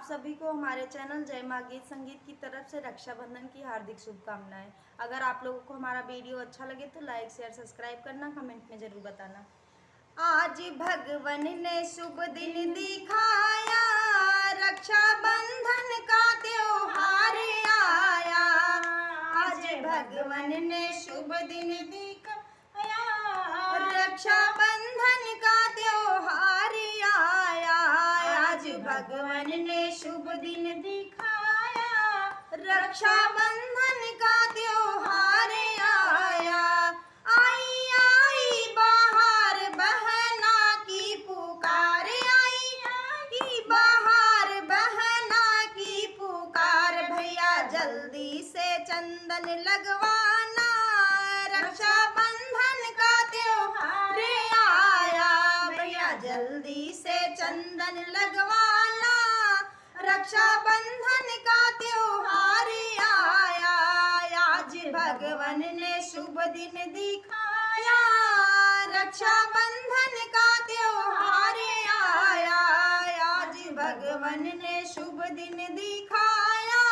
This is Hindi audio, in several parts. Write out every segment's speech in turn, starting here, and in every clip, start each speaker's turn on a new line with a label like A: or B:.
A: आप सभी को हमारे चैनल जय माँ गीत संगीत की तरफ से रक्षाबंधन की हार्दिक शुभकामनाएं। अगर आप लोगों को हमारा वीडियो अच्छा लगे तो लाइक शेयर सब्सक्राइब करना, कमेंट में ज़रूर बताना। आज भगवन ने शुभ दिन दिखाया, रक्षाबंधन का त्योहार आया। आज भगवन ने शुभ दिन दिखाया, रक्षाबंधन का त्योहार आया। आज भगवन ने शुभ दिन दिखाया, रक्षाबंधन का त्योहार आया। आई आई बाहर बहना की पुकार, आई आई बाहर बहना की पुकार। भैया जल्दी से चंदन लगवाना, रक्षाबंधन का त्योहार आया। भैया जल्दी से चंदन लगवाना, रक्षाबंधन का त्योहार आया। आज भगवन ने शुभ दिन दिखाया, रक्षाबंधन का त्योहार आया। आज भगवन ने शुभ दिन दिखाया,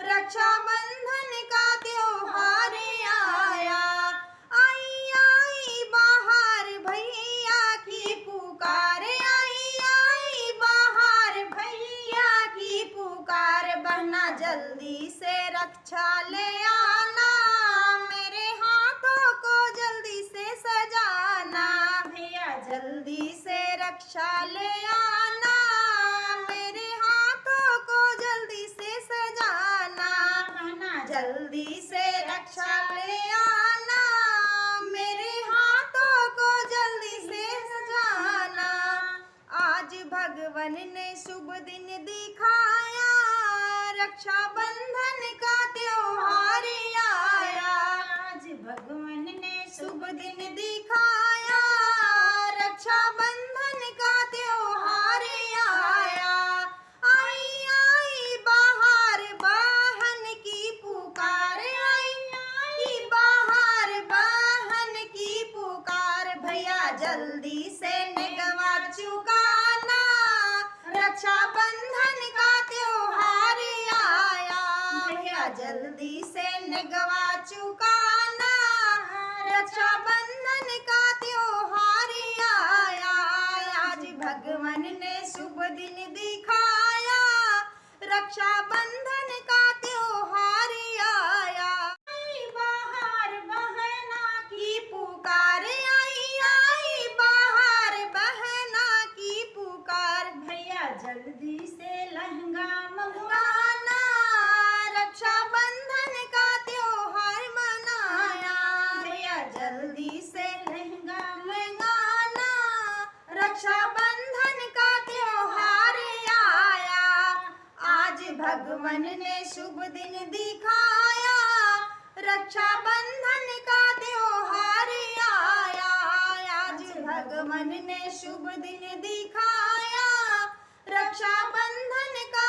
A: रक्षाबंधन का त्योहार आया। आई आई बाहर भैया की पुकार, आई आई बाहर भैया की पुकार। बहना जल्दी से रक्षा ले आना, मेरे हाथों को जल्दी से सजाना। भैया जल्दी से रक्षा ले आना, मेरे हाथों को जल्दी से सजाना। बहना जल्दी से रक्षा ले आना, मेरे हाथों को जल्दी से सजाना। आज भगवन ने शुभ दिन दिखाया, रक्षाबंधन का त्योहार आया। आज भगवन ने शुभ दिन दिखाया, रक्षाबंधन का त्योहार आया। आई आई बाहर बहन की पुकार, आई आई बाहर बहन की पुकार। भैया जल्दी से निगवा चुकाना, रक्षाबंधन का त्योहार आया। भैया जल्दी से निगवा चुकाना, रक्षाबंधन का त्योहार आया। आज भगवन ने शुभ दिन दिखाया, रक्षाबंधन का त्योहार आया। आई बाहर बहना की पुकार, आई आई बाहर बहना की पुकार। भैया जल्दी से लहंगा मंगवाना, रक्षाबंधन का त्योहार मनाया। भैया जल्दी से लहंगा मंगाना, रक्षाबंधन का त्योहार आया। आज भगवन ने शुभ दिन दिखाया, रक्षाबंधन का त्योहार आया। आज भगवन ने शुभ दिन दिखाया, रक्षाबंधन का